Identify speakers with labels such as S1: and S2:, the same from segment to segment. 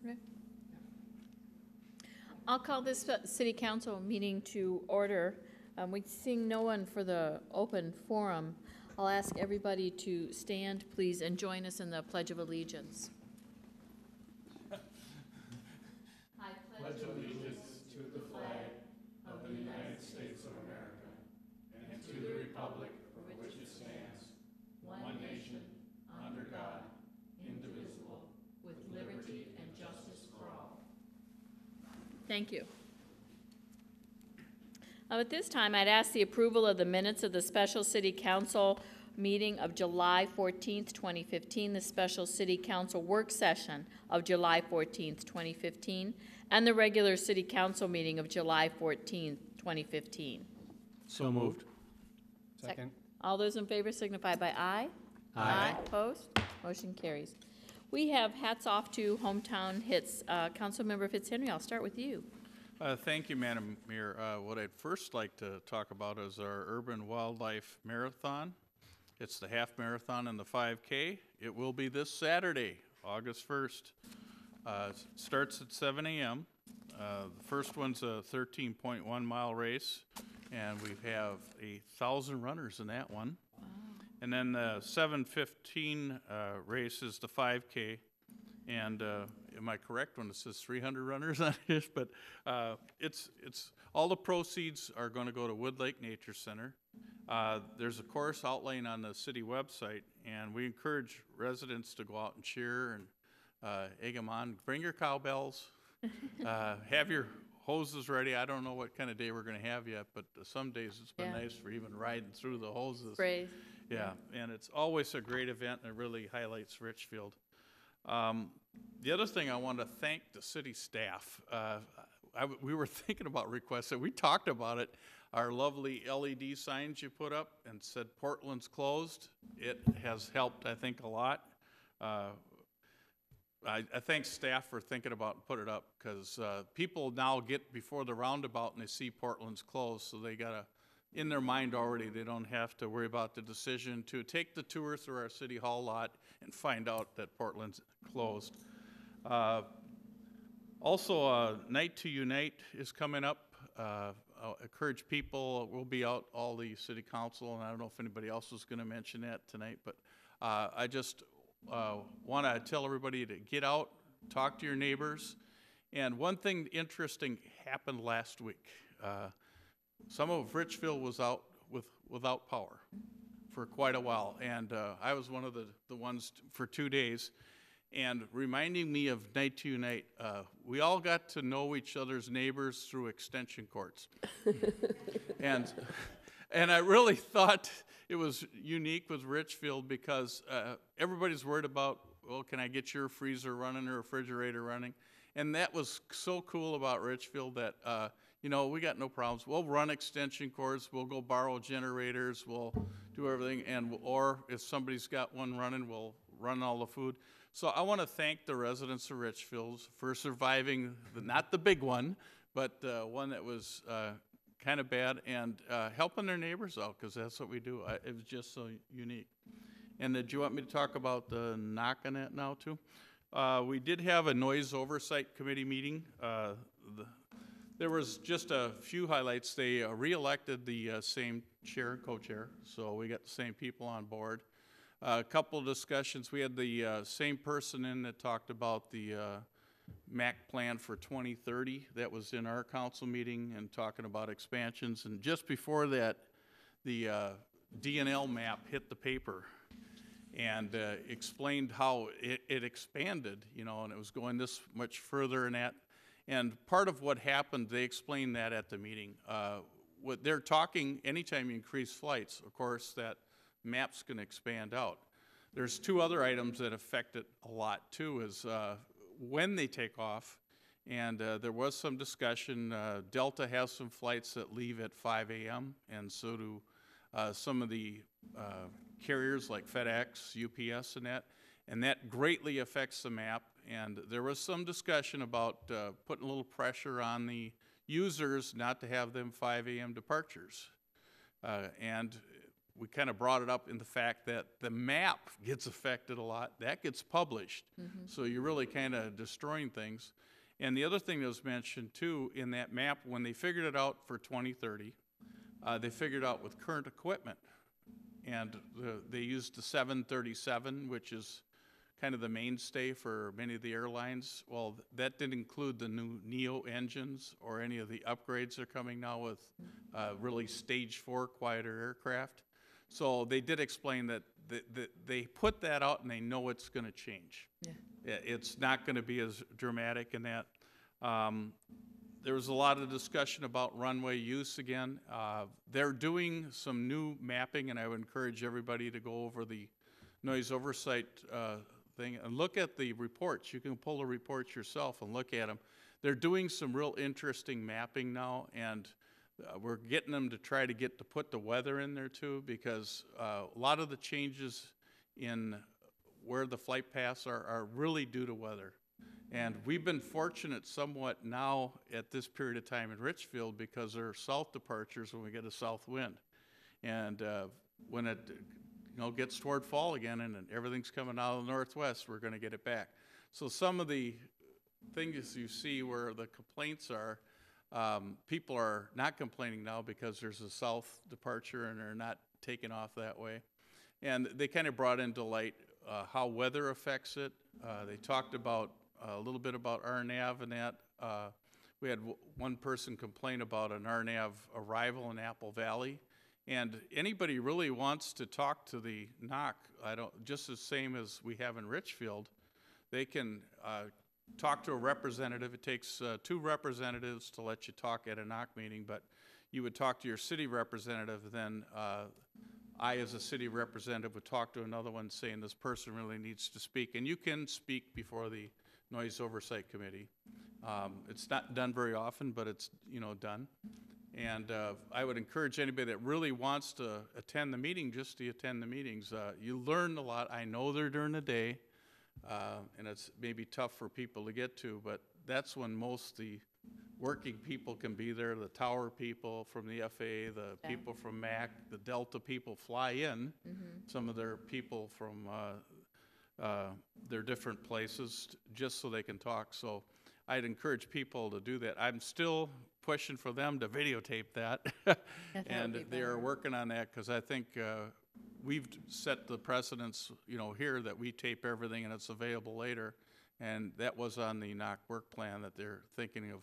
S1: Rick? I'll call this city council meeting to order. We seeing no one for the open forum. I'll ask everybody to stand, please, and join us in the Pledge of Allegiance. I pledge allegiance to the flag of the United States of America and to the republic for which it stands, one nation, under God, indivisible, with liberty and justice for all. Thank you. At this time, I'd ask the approval of the minutes of the special city council meeting of July 14th, 2015, the special city council work session of July 14th, 2015, and the regular city council meeting of July 14th, 2015.
S2: So moved.
S1: Second. All those in favor signify by aye.
S2: Aye.
S1: Opposed? Motion carries. We have hats off to Hometown Hits. Councilmember Fitzhenry, I'll start with you.
S2: Thank you, Madam Mayor. What I'd first like to talk about is our Urban Wildlife Marathon. It's the half marathon and the 5K. It will be this Saturday, August 1st. Starts at 7 a.m. The first one's a 13.1 mile race, and we have 1,000 runners in that one. Wow. And then the 7:15 race is the 5K. And am I correct when it says 300 runners on it? But it's all the proceeds are going to go to Wood Lake Nature Center. There's a course outline on the city website, and we encourage residents to go out and cheer and egg them on. Bring your cowbells. Have your hoses ready. I don't know what kind of day we're going to have yet, but some days it's been nice for even riding through the hoses.
S1: Brave.
S2: Yeah, and it's always a great event, and it really highlights Richfield. The other thing I want to thank the city staff. We were thinking about requests, and we talked about it. Our lovely LED signs you put up and said Portland's closed. It has helped, I think, a lot. I thank staff for thinking about putting it up, because people now get before the roundabout and they see Portland's closed, so they gotta, in their mind already, they don't have to worry about the decision to take the tour through our city hall lot and find out that Portland's closed. Also, Night to Unite is coming up. I'll encourage people, we'll be out, all the city council, and I don't know if anybody else is gonna mention that tonight, but I just want to tell everybody to get out, talk to your neighbors. And one thing interesting happened last week. Some of Richfield was out without power for quite a while, and I was one of the ones for 2 days. And reminding me of Night to Unite, we all got to know each other's neighbors through extension cords. and I really thought it was unique with Richfield, because everybody's worried about, well, can I get your freezer running or refrigerator running? And that was so cool about Richfield that, you know, we got no problems. We'll run extension cords, we'll go borrow generators, we'll do everything, and or if somebody's got one running, we'll run all the food. So I want to thank the residents of Richfield for surviving, not the big one, but one that was kind of bad, and helping their neighbors out, because that's what we do. It was just so unique. And did you want me to talk about the knock on that now too? We did have a noise oversight committee meeting. There was just a few highlights. They re-elected the same chair, co-chair, so we got the same people on board. A couple of discussions. We had the same person in that talked about the MAC plan for 2030. That was in our council meeting, and talking about expansions. And just before that, the DNL map hit the paper and explained how it expanded, you know, and it was going this much further and that. And part of what happened, they explained that at the meeting. What they're talking, anytime you increase flights, of course, that map's going to expand out. There's two other items that affect it a lot too, is when they take off. And there was some discussion. Delta has some flights that leave at 5 a.m. and so do some of the carriers like FedEx, UPS, and that greatly affects the map. And there was some discussion about putting a little pressure on the users not to have them 5 a.m. departures. And we kind of brought it up in the fact that the map gets affected a lot. That gets published. So you're really kind of destroying things. And the other thing that was mentioned too in that map, when they figured it out for 2030, they figured out with current equipment. And they used the 737, which is kind of the mainstay for many of the airlines. Well, that didn't include the new Neo engines or any of the upgrades that are coming now with really stage 4 quieter aircraft. So they did explain that they put that out and they know it's going to change. Yeah. It's not going to be as dramatic in that. There was a lot of discussion about runway use again. They're doing some new mapping, and I would encourage everybody to go over the noise oversight thing and look at the reports. You can pull the reports yourself and look at them. They're doing some real interesting mapping now, and we're getting them to try to put the weather in there too, because a lot of the changes in where the flight paths are really due to weather. And we've been fortunate somewhat now at this period of time in Richfield because there are south departures when we get a south wind. And when it gets toward fall again and everything's coming out of the northwest, we're going to get it back. So some of the things you see where the complaints are, people are not complaining now because there's a south departure and they're not taking off that way. And they kind of brought into light how weather affects it. They talked about a little bit about RNAV and that. We had one person complain about an RNAV arrival in Apple Valley. And anybody really wants to talk to the NOC, just the same as we have in Richfield, they can talk to a representative. It takes 2 representatives to let you talk at a NOC meeting, but you would talk to your city representative, then I, as a city representative, would talk to another one saying this person really needs to speak. And you can speak before the Noise Oversight Committee. It's not done very often, but it's done. And I would encourage anybody that really wants to attend the meeting just to attend the meetings. You learn a lot. I know they're during the day, and it's maybe tough for people to get to, but that's when most the working people can be there, the tower people from the FAA, the people from MAC, the Delta people fly in, some of their people from their different places just so they can talk. So I'd encourage people to do that. I'm still pushing for them to videotape that, and they are working on that because I think we've set the precedence, here that we tape everything and it's available later, and that was on the NOC work plan that they're thinking of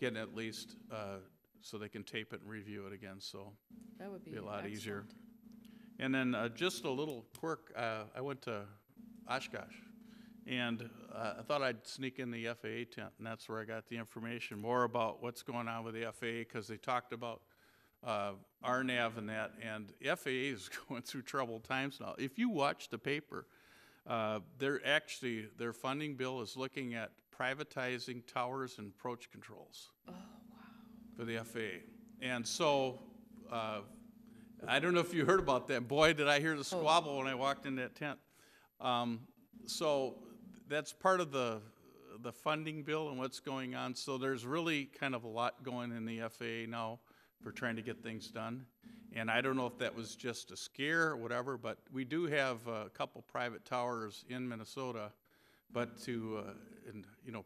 S2: getting at least so they can tape it and review it again. So
S3: that would be
S2: a lot
S3: excellent.
S2: easier. And then just a little quirk. I went to Oshkosh. And I thought I'd sneak in the FAA tent, and that's where I got the information more about what's going on with the FAA, because they talked about RNAV and that, and the FAA is going through troubled times now. If you watch the paper, their funding bill is looking at privatizing towers and approach controls for the FAA. And so I don't know if you heard about that. Boy, did I hear the squabble when I walked in that tent. So that's part of the funding bill and what's going on. So there's really kind of a lot going in the FAA now for trying to get things done. And I don't know if that was just a scare or whatever, but we do have a couple private towers in Minnesota. But to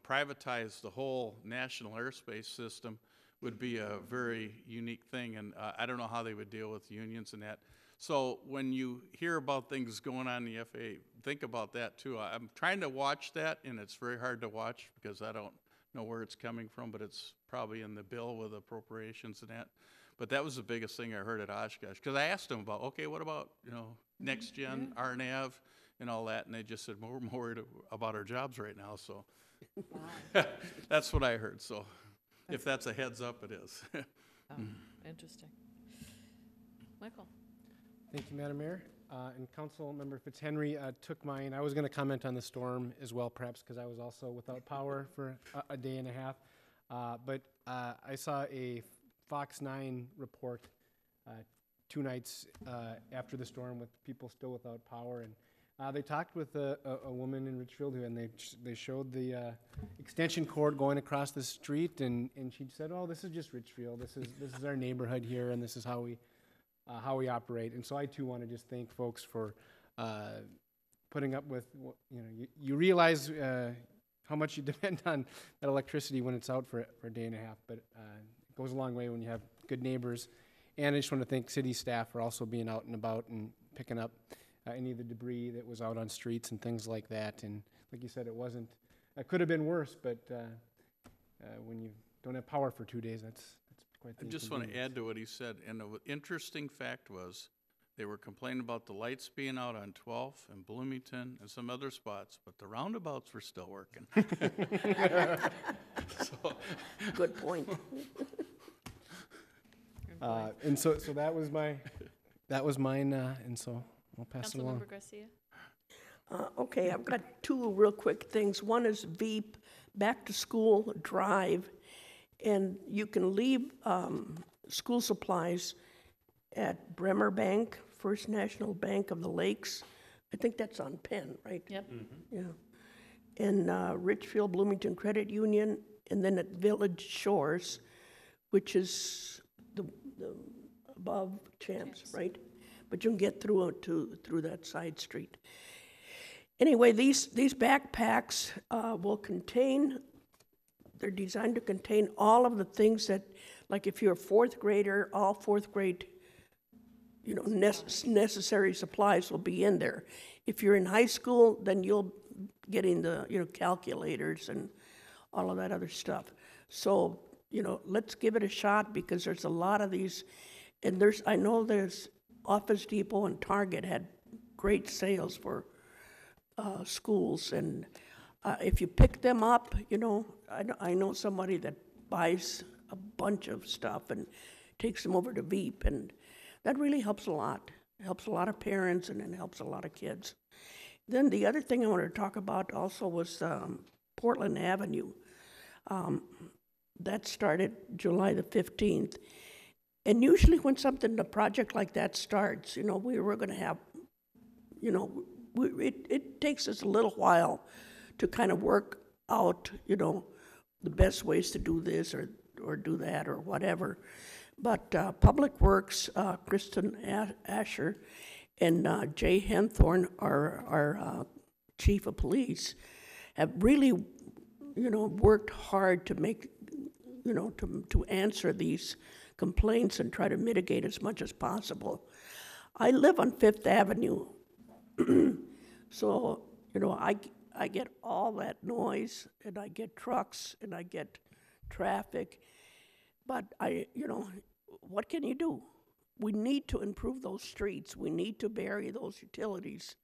S2: privatize the whole national airspace system would be a very unique thing. And I don't know how they would deal with unions and that. So when you hear about things going on in the FAA, think about that too. I'm trying to watch that, and it's very hard to watch because I don't know where it's coming from, but it's probably in the bill with appropriations and that. But that was the biggest thing I heard at Oshkosh, because I asked them about, okay, what about next gen, RNAV, and all that, and they just said, we're more worried about our jobs right now. So that's what I heard. So if that's a heads up, it is.
S3: Interesting. Michael.
S4: Thank you, Madam Mayor. And Council Member Fitzhenry took mine. I was going to comment on the storm as well, perhaps because I was also without power for a day and a half. But I saw a Fox 9 report 2 nights after the storm with people still without power. And they talked with a woman in Richfield, and they showed the extension cord going across the street, and she said, "Oh, this is just Richfield. This is our neighborhood here, and this is how we how we operate. And so I too want to just thank folks for putting up with, you realize how much you depend on that electricity when it's out for a day and a half, but it goes a long way when you have good neighbors. And I just want to thank city staff for also being out and about and picking up any of the debris that was out on streets and things like that. And like you said, it could have been worse, but when you don't have power for 2 days, that's quite the
S2: I just want to
S4: inconvenience.
S2: add to what he said, and the interesting fact was, they were complaining about the lights being out on 12th and Bloomington and some other spots, but the roundabouts were still working. So,
S5: Good point.
S4: And so that was mine, and so I'll pass it along.
S3: Councilmember Garcia?
S5: Okay, I've got two real quick things. One is VEEP, Back to School Drive, and you can leave school supplies at Bremer Bank, First National Bank of the Lakes. I think that's on Penn, right?
S3: Yep.
S5: Yeah. And Richfield Bloomington Credit Union, and then at Village Shores, which is the above Champs, right? But you can get through that side street. Anyway, these backpacks will contain. They're designed to contain all of the things that, like if you're a fourth grader, all fourth grade, necessary supplies will be in there. If you're in high school, then you'll get in the, calculators and all of that other stuff. So, let's give it a shot, because there's a lot of these, and I know there's Office Depot and Target had great sales for schools, and if you pick them up, I know somebody that buys a bunch of stuff and takes them over to Veep, and that really helps a lot. It helps a lot of parents, and it helps a lot of kids. Then the other thing I wanted to talk about also was Portland Avenue. That started July the 15th. And usually when a project like that starts, we're going to have, it takes us a little while to kind of work out, the best ways to do this or do that or whatever. But Public Works, Kristen Asher and Jay Henthorne, our chief of police, have really, worked hard to make, to answer these complaints and try to mitigate as much as possible. I live on Fifth Avenue, so, I get all that noise, and I get trucks, and I get traffic, but what can you do? We need to improve those streets. We need to bury those utilities.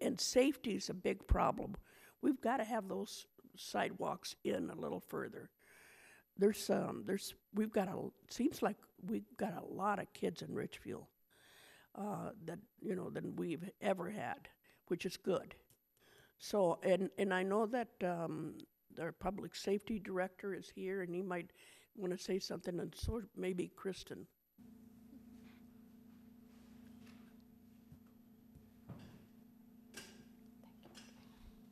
S5: And safety is a big problem. We've got to have those sidewalks in a little further. Seems like we've got a lot of kids in Richfield than we've ever had, which is good. So, and I know that our public safety director is here, and he might want to say something, and so maybe Kristen.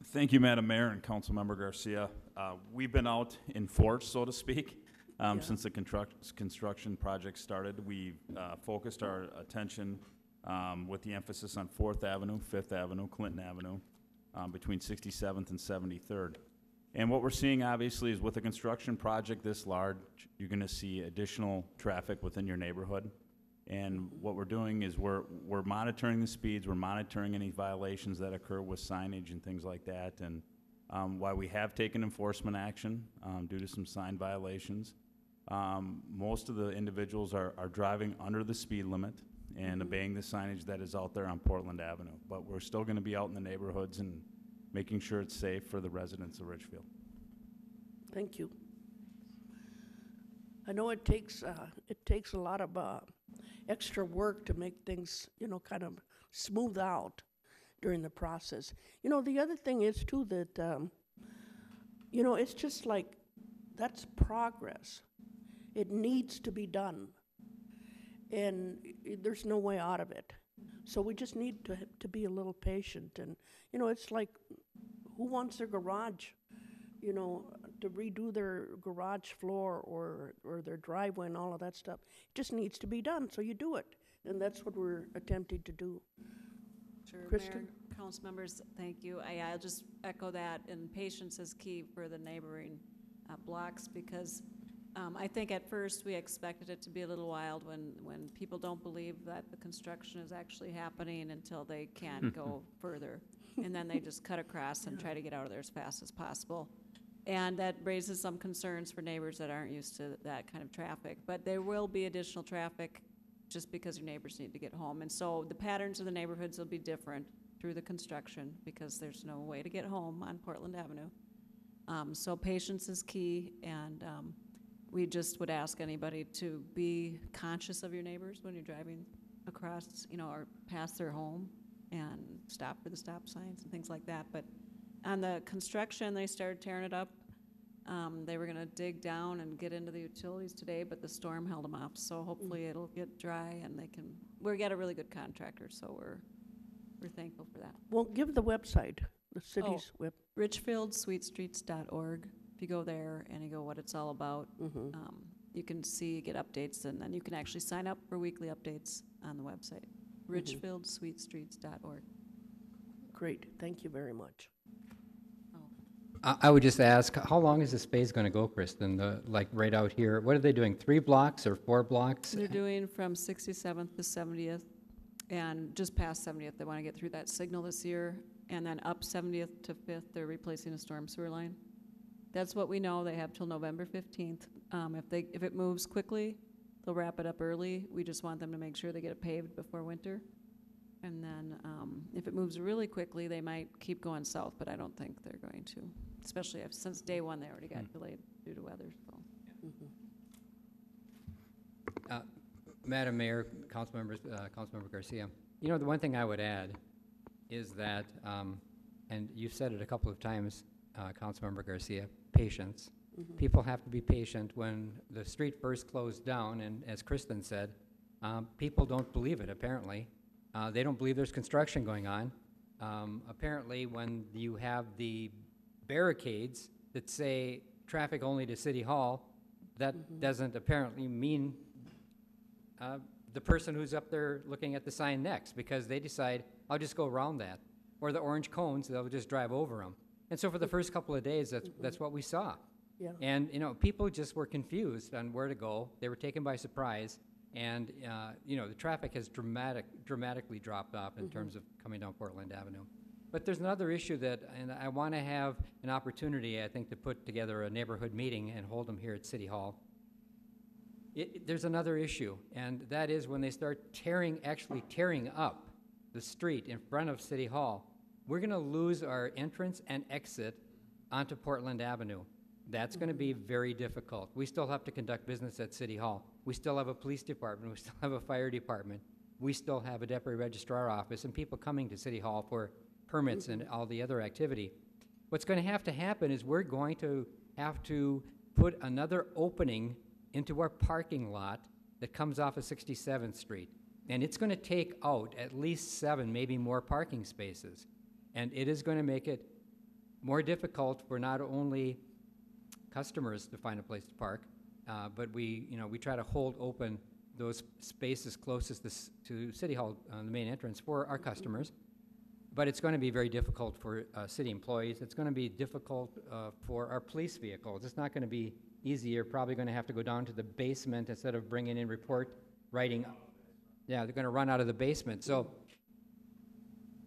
S6: Thank you, Madam Mayor and Councilmember Garcia. We've been out in force, so to speak, since the construction project started. We've focused our attention with the emphasis on 4th Avenue, 5th Avenue, Clinton Avenue, between 67th and 73rd. And what we're seeing, obviously, is with a construction project this large, you're going to see additional traffic within your neighborhood. And what we're doing is we're monitoring the speeds, we're monitoring any violations that occur with signage and things like that. And while we have taken enforcement action due to some sign violations, most of the individuals are driving under the speed limit and obeying the signage that is out there on Portland Avenue. But we're still going to be out in the neighborhoods and making sure it's safe for the residents of Richfield.
S5: Thank you. I know it takes a lot of extra work to make things, kind of smooth out during the process. The other thing is too that, it's just like, that's progress. It needs to be done, and there's no way out of it. So we just need to be a little patient, and it's like, who wants their garage, to redo their garage floor or their driveway and all of that stuff? It just needs to be done, so you do it. And that's what we're attempting to do.
S7: Sure,
S5: Kristen?
S7: Mayor, council members, thank you. I'll just echo that, and patience is key for the neighboring blocks, because I think at first we expected it to be a little wild when people don't believe that the construction is actually happening until they can't go further. And then they just cut across and try to get out of there as fast as possible. And that raises some concerns for neighbors that aren't used to that kind of traffic. But there will be additional traffic just because your neighbors need to get home. And so the patterns of the neighborhoods will be different through the construction because there's no way to get home on Portland Avenue. So patience is key, and we just would ask anybody to be conscious of your neighbors when you're driving across, or past their home, and stop for the stop signs and things like that. But on the construction, they started tearing it up. They were gonna dig down and get into the utilities today, but the storm held them off. So hopefully it'll get dry and we got a really good contractor, so we're thankful for that.
S5: Well, give the website, the city's web.
S7: RichfieldSweetStreets.org. If you go there and you go what it's all about, you can get updates, and then you can actually sign up for weekly updates on the website. RichfieldSweetStreets.org.
S5: Great, thank you very much.
S8: I would just ask, how long is the space going to go, Kristen? Like right out here, what are they doing, 3 blocks or 4 blocks?
S7: They're doing from 67th to 70th, and just past 70th, they want to get through that signal this year, and then up 70th to 5th, they're replacing a storm sewer line. That's what we know. They have till November 15th. If it moves quickly, they'll wrap it up early. We just want them to make sure they get it paved before winter. And then if it moves really quickly, they might keep going south, but I don't think they're going to. Especially since day one, they already got delayed due to weather. So.
S8: Madam Mayor, council members, Councilmember Garcia, the one thing I would add is that, and you've said it a couple of times, Councilmember Garcia, patience. People have to be patient. When the street first closed down, and as Kristen said, people don't believe it, apparently. They don't believe there's construction going on. Apparently, when you have the barricades that say traffic only to City Hall, that doesn't apparently mean the person who's up there looking at the sign next, because they decide, I'll just go around that. Or the orange cones, they'll just drive over them. And so for the first couple of days, that's what we saw.
S5: Yeah.
S8: And, people just were confused on where to go. They were taken by surprise. And, the traffic has dramatically dropped off in terms of coming down Portland Avenue. But there's another issue and I want to have an opportunity, I think, to put together a neighborhood meeting and hold them here at City Hall. There's another issue, and that is when they start actually tearing up the street in front of City Hall, we're going to lose our entrance and exit onto Portland Avenue. That's going to be very difficult. We still have to conduct business at City Hall. We still have a police department. We still have a fire department. We still have a deputy registrar office and people coming to City Hall for permits and all the other activity. What's going to happen is we're going to have to put another opening into our parking lot that comes off of 67th Street. And it's going to take out at least 7, maybe more parking spaces. And it is going to make it more difficult for not only customers to find a place to park, but we try to hold open those spaces closest to City Hall, the main entrance, for our customers. But it's going to be very difficult for city employees. It's going to be difficult for our police vehicles. It's not going to be easy. You're probably going to have to go down to the basement instead of bringing in report writing. Yeah, they're going to run out of the basement. So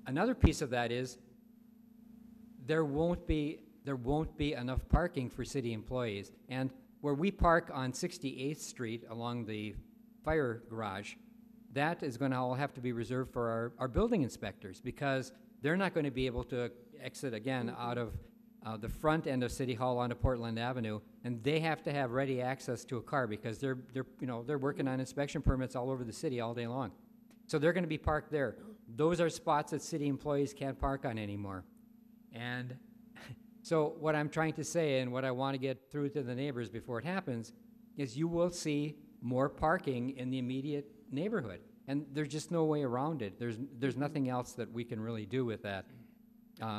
S8: another piece of that is there won't be enough parking for city employees. And where we park on 68th Street along the fire garage, that is going to all have to be reserved for our building inspectors, because they're not going to be able to exit again out of the front end of City Hall onto Portland Avenue, and they have to have ready access to a car because they're working on inspection permits all over the city all day long. So they're going to be parked there. Those are spots that city employees can't park on anymore. And so what I'm trying to say, and what I want to get through to the neighbors before it happens, is you will see more parking in the immediate neighborhood. And there's just no way around it. There's nothing else that we can really do with that.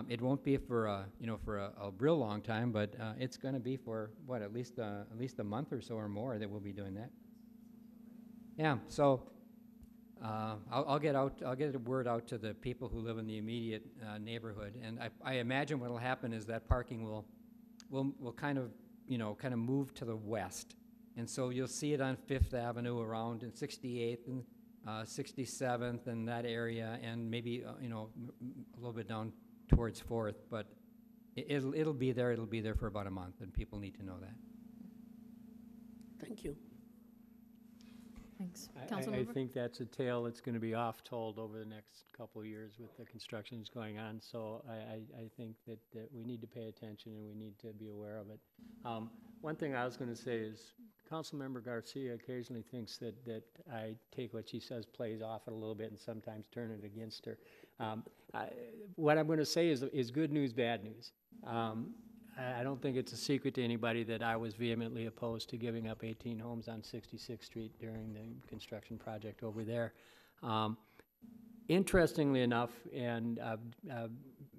S8: It won't be for a real long time, but it's going to be for at least a month or so or more that we'll be doing that. Yeah. So I'll get a word out to the people who live in the immediate neighborhood, and I imagine what'll happen is that parking will kind of, move to the west. And so you'll see it on Fifth Avenue around and 68th and 67th and that area, and maybe, a little bit down towards Fourth, but it'll be there. It'll be there for about a month, and people need to know that.
S5: Thank you.
S3: Thanks.
S9: I
S3: Councilmember?
S9: think that's a tale that's going to be oft-told over the next couple of years with the constructions going on. So I think that we need to pay attention and we need to be aware of it. One thing I was going to say is Councilmember Garcia occasionally thinks that I take what she says, plays off it a little bit, and sometimes turn it against her. What I'm going to say is good news, bad news. I don't think it's a secret to anybody that I was vehemently opposed to giving up 18 homes on 66th Street during the construction project over there. Interestingly enough, and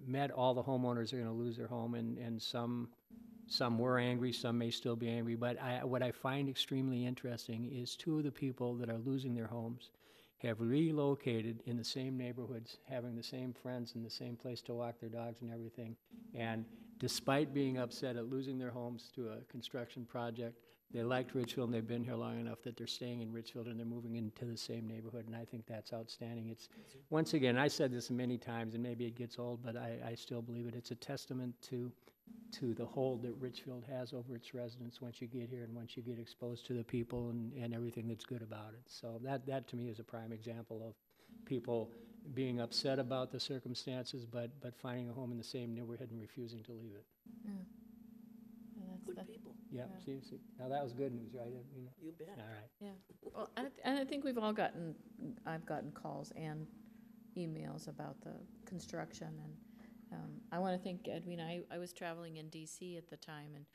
S9: met all the homeowners are going to lose their home, and some were angry, some may still be angry, but what I find extremely interesting is two of the people that are losing their homes have relocated in the same neighborhoods, having the same friends and the same place to walk their dogs and everything. And despite being upset at losing their homes to a construction project, they liked Richfield and they've been here long enough that they're staying in Richfield and they're moving into the same neighborhood, and I think that's outstanding. It's, once again, I said this many times and maybe it gets old, but I still believe it. It's a testament to the hold that Richfield has over its residents once you get here and once you get exposed to the people and everything that's good about it. So that to me is a prime example of people being upset about the circumstances, but finding a home in the same neighborhood and refusing to leave it.
S3: Yeah. Yeah,
S5: Good people.
S9: Yeah,
S3: Yeah.
S9: see, now that was good news, right?
S5: You bet.
S9: All right.
S3: Yeah. Well, and I think I've gotten calls and emails about the construction, and I want to thank Edwina. I was traveling in D.C. at the time, and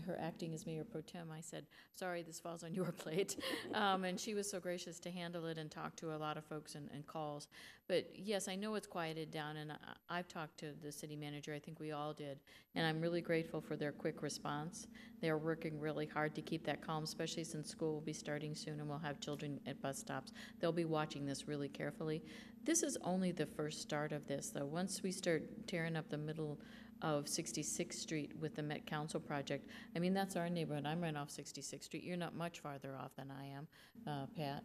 S3: her acting as mayor pro tem, I said, sorry, this falls on your plate. And she was so gracious to handle it and talk to a lot of folks and calls. But yes, I know it's quieted down, and I've talked to the city manager. I think we all did. And I'm really grateful for their quick response. They're working really hard to keep that calm, especially since school will be starting soon and we'll have children at bus stops. They'll be watching this really carefully. This is only the first start of this, though. Once we start tearing up the middle of 66th Street with the Met Council project, I mean, that's our neighborhood. I'm right off 66th Street. You're not much farther off than I am, Pat.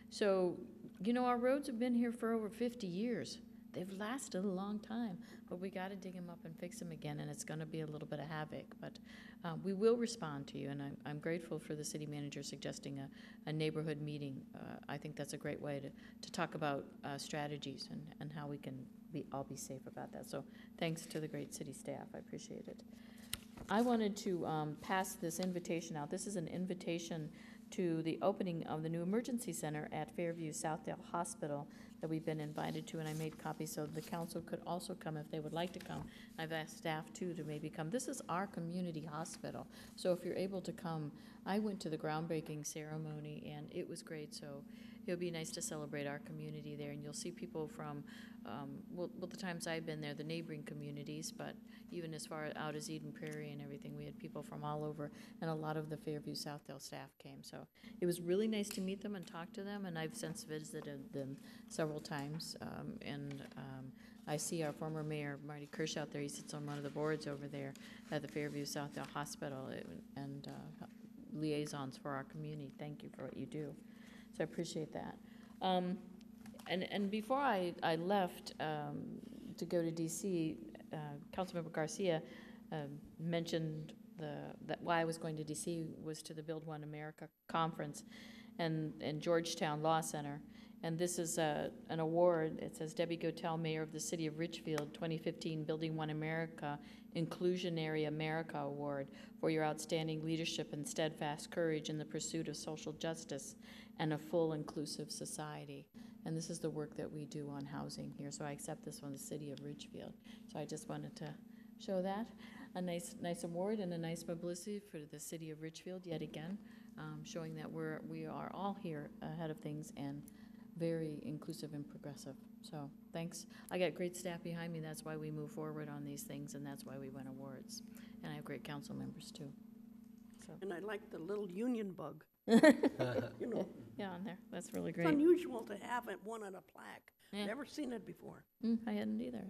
S3: So, our roads have been here for over 50 years. They've lasted a long time, but we got to dig them up and fix them again, and it's going to be a little bit of havoc. But we will respond to you, and I'm grateful for the city manager suggesting a neighborhood meeting. I think that's a great way to talk about strategies and how we can all be safe about that. So thanks to the great city staff. I appreciate it. I wanted to pass this invitation out. This is an invitation to the opening of the new emergency center at Fairview Southdale Hospital that we've been invited to, and I made copies so the council could also come if they would like to come. I've asked staff too to maybe come. This is our community hospital, so if you're able to come, I went to the groundbreaking ceremony and it was great, so it would be nice to celebrate our community there, and you'll see people from, the times I've been there, the neighboring communities, but even as far out as Eden Prairie and everything, we had people from all over, and a lot of the Fairview Southdale staff came. So it was really nice to meet them and talk to them, and I've since visited them several times. I see our former mayor, Marty Kirsch, out there. He sits on one of the boards over there at the Fairview Southdale Hospital, and liaisons for our community. Thank you for what you do. So I appreciate that. And before I left to go to D.C., Councilmember Garcia mentioned that why I was going to D.C. was to the Build One America conference and Georgetown Law Center. And this is an award. It says Debbie Gotel, Mayor of the City of Richfield, 2015 Building One America Inclusionary America Award for your outstanding leadership and steadfast courage in the pursuit of social justice and a full inclusive society. And this is the work that we do on housing here. So I accept this from the City of Richfield. So I just wanted to show that. A nice award and a nice publicity for the City of Richfield yet again, showing that we are all here ahead of things and very inclusive and progressive. So thanks. I got great staff behind me. That's why we move forward on these things, and that's why we win awards. And I have great council members too. So.
S5: And I like the little union bug. You know,
S3: Yeah, on there, that's really
S5: it's
S3: great.
S5: unusual to have it, one on a plaque.
S3: Yeah.
S5: Never seen it before.
S3: I hadn't either.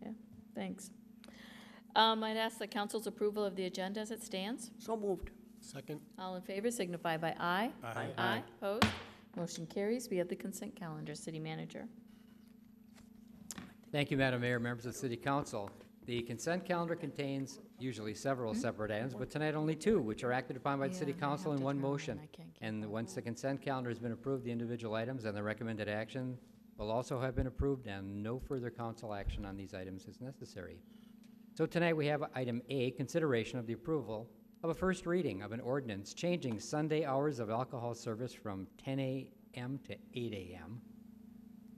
S3: Yeah, thanks. I'd ask the council's approval of the agenda as it stands.
S5: So moved.
S4: Second?
S3: All in favor signify by aye.
S2: Aye.
S3: Aye. Opposed? Motion carries. We have the consent calendar, City Manager.
S8: Thank you, Madam Mayor, members of the City Council. The consent calendar contains usually several separate items, but tonight only two, which are acted upon by the City
S3: Yeah, and I
S8: Council
S3: have
S8: in
S3: to
S8: one
S3: turn around.
S8: motion.
S3: I can't keep
S8: And
S3: up.
S8: once the consent calendar has been approved, the individual items and the recommended action will also have been approved, and no further council action on these items is necessary. So tonight we have item A, consideration of the approval of a first reading of an ordinance changing Sunday hours of alcohol service from 10 a.m. to 8 a.m.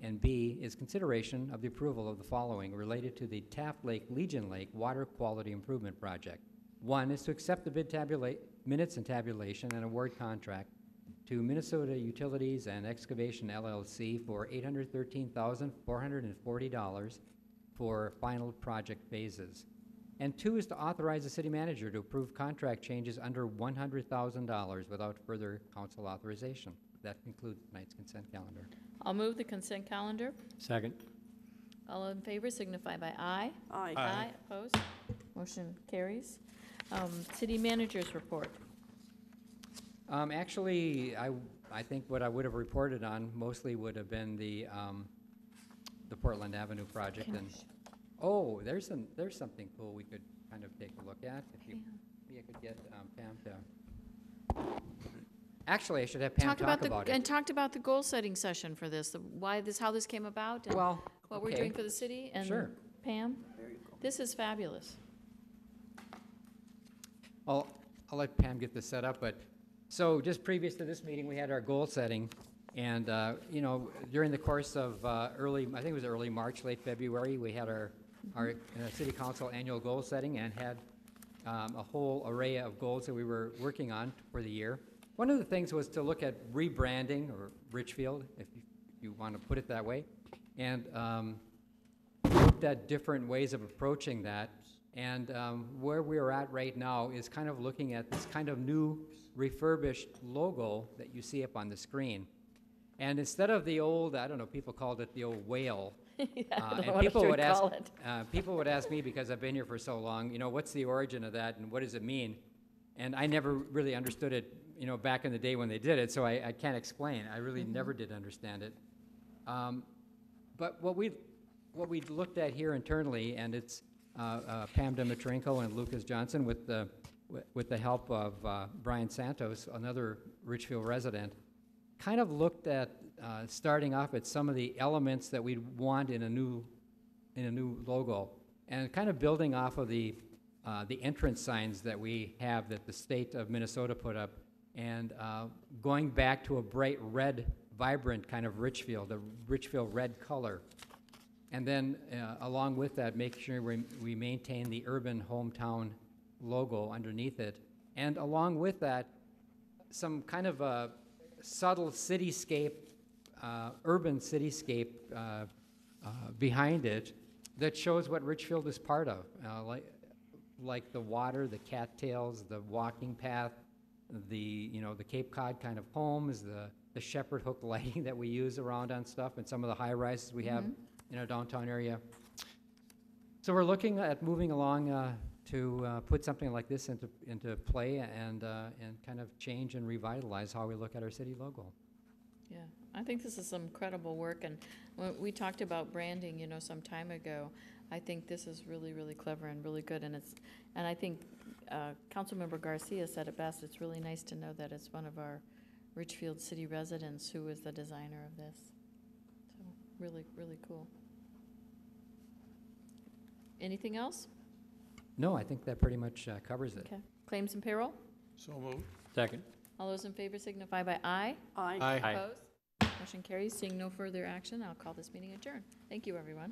S8: And B is consideration of the approval of the following related to the Taft Lake Legion Lake Water Quality Improvement Project. One is to accept the bid minutes and tabulation and award contract to Minnesota Utilities and Excavation LLC for $813,440 for final project phases. And two is to authorize the city manager to approve contract changes under $100,000 without further council authorization. That concludes tonight's consent calendar.
S3: I'll move the consent calendar.
S9: Second.
S3: All in favor signify by aye.
S5: Aye.
S3: Aye. Opposed? Motion carries. City Manager's report.
S8: Actually, I think what I would have reported on mostly would have been the Portland Avenue project. And oh, there's something cool we could kind of take a look at. If you, maybe I could get Pam to. Actually, I should have Pam talk about it.
S3: And talked about the goal-setting session for this, how this came about, and
S8: Well,
S3: what we're
S8: okay.
S3: doing for the city. And
S8: Sure.
S3: Pam, this is fabulous.
S8: I'll let Pam get this set up, but, so just previous to this meeting, we had our goal setting, and, you know, during the course of I think it was early March, late February, we had our city council annual goal setting and had a whole array of goals that we were working on for the year. One of the things was to look at rebranding, or Richfield, if you want to put it that way, and looked at different ways of approaching that. And where we're at right now is kind of looking at this kind of new refurbished logo that you see up on the screen. And instead of the old, I don't know, people called it the old whale. And people would ask, people would ask me, because I've been here for so long, you know, what's the origin of that and what does it mean? And I never really understood it, you know, back in the day when they did it, so I can't explain. I really never did understand it. But what we looked at here internally, and it's Pam Dimitrenko and Lucas Johnson with the help of Brian Santos, another Richfield resident, kind of looked at starting off at some of the elements that we'd want in a new logo, and kind of building off of the entrance signs that we have that the state of Minnesota put up, and going back to a bright red, vibrant kind of Richfield, the Richfield red color. And then along with that, make sure we maintain the urban hometown logo underneath it. And along with that, some kind of a subtle cityscape, urban cityscape behind it that shows what Richfield is part of, like the water, the cattails, the walking path, the Cape Cod kind of homes, the shepherd hook lighting that we use around on stuff, and some of the high rises we have in our downtown area. So we're looking at moving along to put something like this into play and kind of change and revitalize how we look at our city logo.
S3: Yeah, I think this is some incredible work, and when we talked about branding, you know, some time ago. I think this is really, really clever and really good, and I think Councilmember Garcia said it best. It's really nice to know that it's one of our Richfield city residents who is the designer of this. So really, really cool. Anything else?
S8: No, I think that pretty much covers it.
S3: Okay. Claims and payroll?
S2: So moved.
S9: Second.
S3: All those in favor signify by aye.
S5: Aye.
S9: Aye.
S3: Opposed? Motion carries. Seeing no further action, I'll call this meeting adjourned. Thank you, everyone.